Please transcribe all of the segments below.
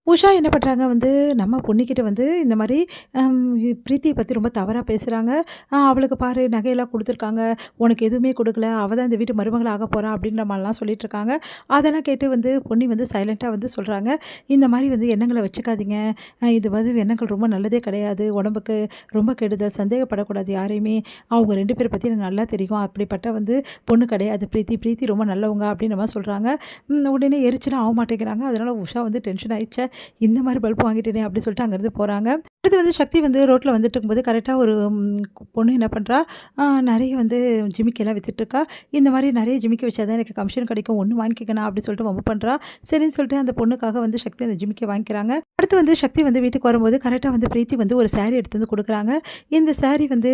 உஷா என்ன பண்றாங்க வந்து, நம்ம பொண்ணுகிட்ட வந்து இந்த மாரி பிரீத்திய பத்தி ரொம்ப தவறா பேசுறாங்க. அவளுக்கு பாரு நகையெல்லாம் குடுத்துருக்காங்க. உனக்கு எதுவுமே குடுக்கல. அவ தான் இந்த வீட்டு மருமகளா ஆகப் போறா அப்படின்ற மாரிலாம் சொல்லிட்டு இருக்காங்க. அதெல்லாம் கேட்டு வந்து பொன்னி வந்து சைலன்ட்டா வந்து சொல்றாங்க. இந்த மாரி வந்து எண்ணங்கள வச்சுக்காதீங்க. இது வந்து எண்ணங்கள் ரொம்ப நல்லதே கிடையாது. உடம்புக்கு ரொம்ப கெடுதல். சந்தேகப்படக்கூடாது யாரையுமே. அவங்க 2 பேர பத்தி எனக்கு நல்லா தெரியும். அப்படிப்பட்ட வந்து பொண்ணு கிடையாது பிரீத்தி. பிரீத்தி ரொம்ப நல்லவங்க அப்படின்ற மாரி சொல்றாங்க. உடனே எரிச்சலும் ஆக மாட்டேங்கிறாங்க. அதனால உஷா வந்து டென்ஷன் ஆயிடுச்சு. இந்த மாரி பல்ப் வாங்கிட்டேனே! அப்டி சொல்லிட்டு அங்கருந்து போறாங்க. அடுத்து வந்து சக்தி வந்து ரோட்ல வந்துட்டுருக்கும்போது கரெக்ட்டா ஒரு பொண்ணு என்ன பண்றா, நெறைய வந்து ஜிமிக்கிலாம் வித்துட்டுருக்கா. இந்த மாரி நெறைய ஜிமிக்கி வச்சா தான் எனக்கு கமிஷன் கிடைக்கும். ஒண்ணு வாங்கிக்கண்ணா அப்டி சொல்லிட்டு வம்பு பண்றா. சரின்னு சொல்லிட்டு அந்த பொண்ணுக்காக வந்து சக்தி அந்த ஜிமிக்கிய வாங்கிக்கிறாங்க. அடுத்து வந்து சக்தி வந்து வீட்டுக்கு வரும்போது கரெக்ட்டா வந்து பிரீத்தி வந்து ஒரு சாரி எடுத்து வந்து குடுக்குறாங்க. இந்த சாரி வந்து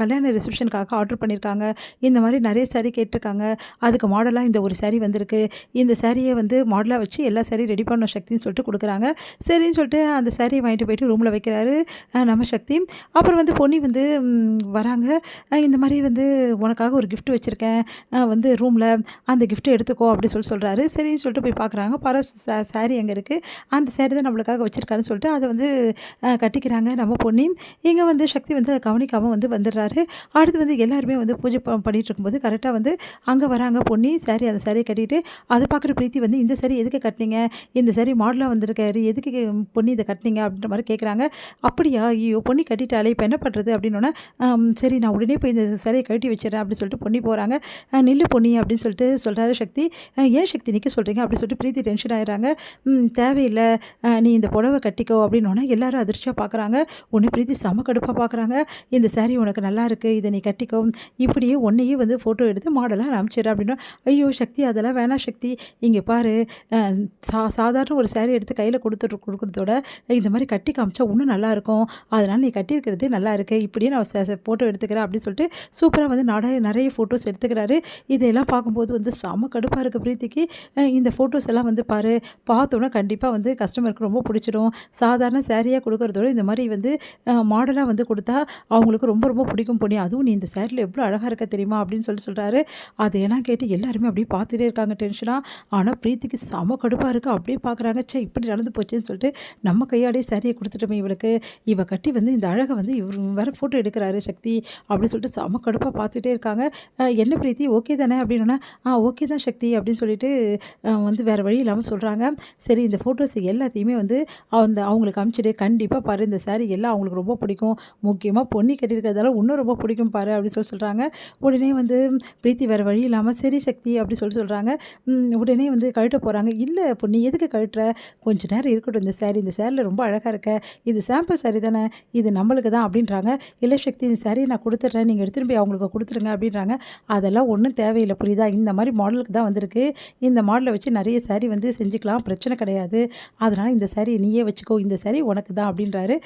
கல்யாண ரிசப்ஷனுக்காக ஆர்டர் பண்ணியிருக்காங்க. இந்த மாரி நெறைய சாரி கேட்டுருக்காங்க. அதுக்கு மாடலா இந்த ஒரு சாரி வந்திருக்கு. இந்த சாரிய வந்து மாடலா வச்சு எல்லா சாரியும் ரெடி பண்ணணும் சக்தின்னு சொல்லிட்டு குடுக்குறாங்க. சரின்னு சொல்லிட்டு அந்த சாரிய வாங்கிட்டு போயிட்டு ரூம்ல வைக்கிறாரு நம்ம சக்தி. அப்புறம் வந்து பொன்னி வந்து வராங்க. இந்த மாரி வந்து உனக்காக ஒரு கிஃப்ட் வச்சிருக்கேன். வந்து ரூம்ல அந்த கிஃப்ட்ட எடுத்துக்கோ அப்டி சொல்றாரு. சரின்னு சொல்லிட்டு போய் பார்க்குறாங்க. சாரி அங்க இருக்கு. அந்த சாரி தான் நம்மளுக்காக வச்சிருக்காருன்னு சொல்லிட்டு அத வந்து கட்டிக்கிறாங்க நம்ம பொன்னி. இங்க வந்து சக்தி வந்து அத கவனிக்காம வந்து வந்துடுறாரு. அடுத்து வந்து எல்லாருமே வந்து பூஜை பண்ணிட்டு இருக்கும்போது கரெக்ட்டா வந்து அங்க வராங்க பொன்னி. அந்த சாரிய கட்டிட்டு அத பார்க்குற பிரீத்தி வந்து இந்த சாரி எதுக்கு கட்னீங்க? இந்த சாரி மாடலா வந்திருக்காரு. எதுக்கு பொன்னி இத கட்னீங்க? அப்படின்ற மாரி கேட்குறாங்க. அப்படியா? ஐயய்யோ! பொன்னி கட்டிட்டாளே! இப்ப என்ன பண்றது? அப்படின்னோனே, சரி நான் உடனே போய் இந்த சாரிய கழட்டி வச்சுர்றேன் அப்படின்னு சொல்லிட்டு பொன்னி போறாங்க. நில்லு பொன்னி அப்படின்னு சொல்லிட்டு சொல்றாரு சக்தி. ஏன் சக்தி நிக்க சொல்றீங்க? அப்படி சொல்லிட்டு பிரீத்தி டென்ஷன் ஆயிடுறாங்க. தேவையில்ல. நீ இந்த புடவ கட்டிக்கோ அப்படின்னோனே எல்லாரும் அதிர்ச்சியா பார்க்குறாங்க. உடனே பிரீத்தி செம கடுப்பா பார்க்குறாங்க. இந்த சாரி உனக்கு நல்லா இருக்கு. இத நீ கட்டிக்கோ. இப்படியே உன்னையே வந்து ஃபோட்டோ எடுத்து மாடலா நான் அனுப்பிச்சிடுறேன் அப்படின்னா, ஐயோ! சக்தி அதெல்லாம் வேணாம் சக்தி. இங்க பாரு அ சாதாரண ஒரு சாரி எடுத்து கையில குடுக்குறதோட, இந்த மாரி கட்டி காமிச்சா இன்னும் நல்லாயிருக்கும். அதனால நீ கட்டியிருக்கிறதே நல்லாயிருக்கு. இப்படியே நான் ஃபோட்டோ எடுத்துக்கிறேன் அப்படின்னு சொல்லிட்டு, சூப்பரா வந்து நெறைய ஃபோட்டோஸ் எடுத்துக்கிறாரு. இதெல்லாம் பார்க்கும்போது வந்து செம கடுப்பா இருக்கு பிரீத்திக்கு. இந்த ஃபோட்டோஸ் எல்லாம் வந்து பாரு, பார்த்தோன்னே கண்டிப்பா வந்து கஸ்டமருக்கு ரொம்ப புடிச்சிடும். சாதாரண சாரியா குடுக்குறதோட இந்த மாரி வந்து மாடலா வந்து குடுத்தா, அவங்களுக்கு ரொம்ப ரொம்ப பிடிக்கும் பொன்னி. அதுவும் நீ இந்த சாரில எவ்வளோ அழகா இருக்க தெரியுமா? அப்படின்னு சொல்றாரு. அதையெல்லாம் கேட்டு எல்லாருமே அப்படியே பார்த்துட்டே இருக்காங்க டென்ஷனா. ஆனா பிரீத்திக்கு செம கடுப்பா இருக்கு. அப்படியே பார்க்குறாங்க. ச்சே! இப்படி நடந்து போச்சேன்னு சொல்லிட்டு, நம்ம கையாலேயே சாரிய குடுத்துட்டோமே இவளுக்கு. இவ கட்டி வந்து இந்த அழக வந்து இவரு வேற ஃபோட்டோ எடுக்குறாரு சக்தி. அப்படின்னு சொல்லிட்டு செம கடுப்பா பார்த்துட்டே இருக்காங்க. என்ன பிரீத்தி ஓகே தானே? அப்படின்னோனே, ஓகே தான் சக்தி அப்படின்னு சொல்லிட்டு வந்து வேற வழி இல்லாம சொல்றாங்க. சரி இந்த ஃபோட்டோஸ் எல்லாத்தையுமே வந்து அவங்களுக்கு அனுப்பிச்சுடு. கண்டிப்பா பாரு இந்த சாரி எல்லாம் அவங்களுக்கு ரொம்ப பிடிக்கும். முக்கியமா பொன்னி கட்டியிருக்கிறதால இன்னும் ரொம்ப பிடிக்கும் பாரு அப்படின்னு சொல்றாங்க. உடனே வந்து பிரீத்தி வேற வழி இல்லாம சரி சக்தி அப்படி சொல்றாங்க. உடனே வந்து கழட்ட போறாங்க. இல்ல பொன்னி எதுக்கு கழட்டுற? கொஞ்ச நேரம் இருக்கட்டும் இந்த சாரி. இந்த சாரில ரொம்ப அழகா இருக்க. இது சாம்பிள் சாரி தானே. இது நம்மளுக்கு தான் அப்படின்றாங்க. இல்ல சக்தி இந்த சாரிய நான் குடுத்துடுறேன். நீங்க எடுத்துட்டு போய் அவங்களுக்கு குடுத்துருங்க அப்படின்றாங்க. அதெல்லாம் ஒண்ணும் தேவையில்ல புரியுதா? இந்த மாரி மாடலுக்கு தான் வந்திருக்கு. இந்த மாடல வச்சு நெறைய சாரி வந்து செஞ்சுக்கலாம். பிரச்சனை கிடையாது. அதனால இந்த சாரிய நீயே வச்சுக்கோ. இந்த சாரி உனக்கு தான் அப்படின்றாரு.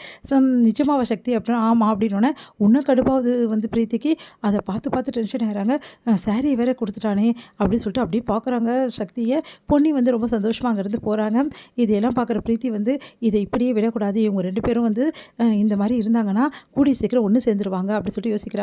நிஜமாவா சக்தி? அப்படின்னா ஆமா அப்படின்னோனே, இன்னும் கடுப்பாவுது வந்து பிரீத்திக்கு. அத பார்த்து டென்ஷன் ஆயிடுறாங்க. சாரிய வேற குடுத்துட்டானே அப்படின்னு சொல்லிட்டு அப்படியே பார்க்குறாங்க சக்திய. பொன்னி வந்து ரொம்ப சந்தோஷமா அங்கேருந்து போறாங்க. இதையெல்லாம் பார்க்குற பிரீத்தி வந்து இத இப்படியே விடக்கூடாது. இவங்க 2 பேரும் வந்து இந்த மாரி இருந்தாங்கன்னா, கூடிய சீக்கிரம் ஒண்ணு சேர்ந்துருவாங்க அப்படி சொல்லிட்டு யோசிக்கிறாங்க.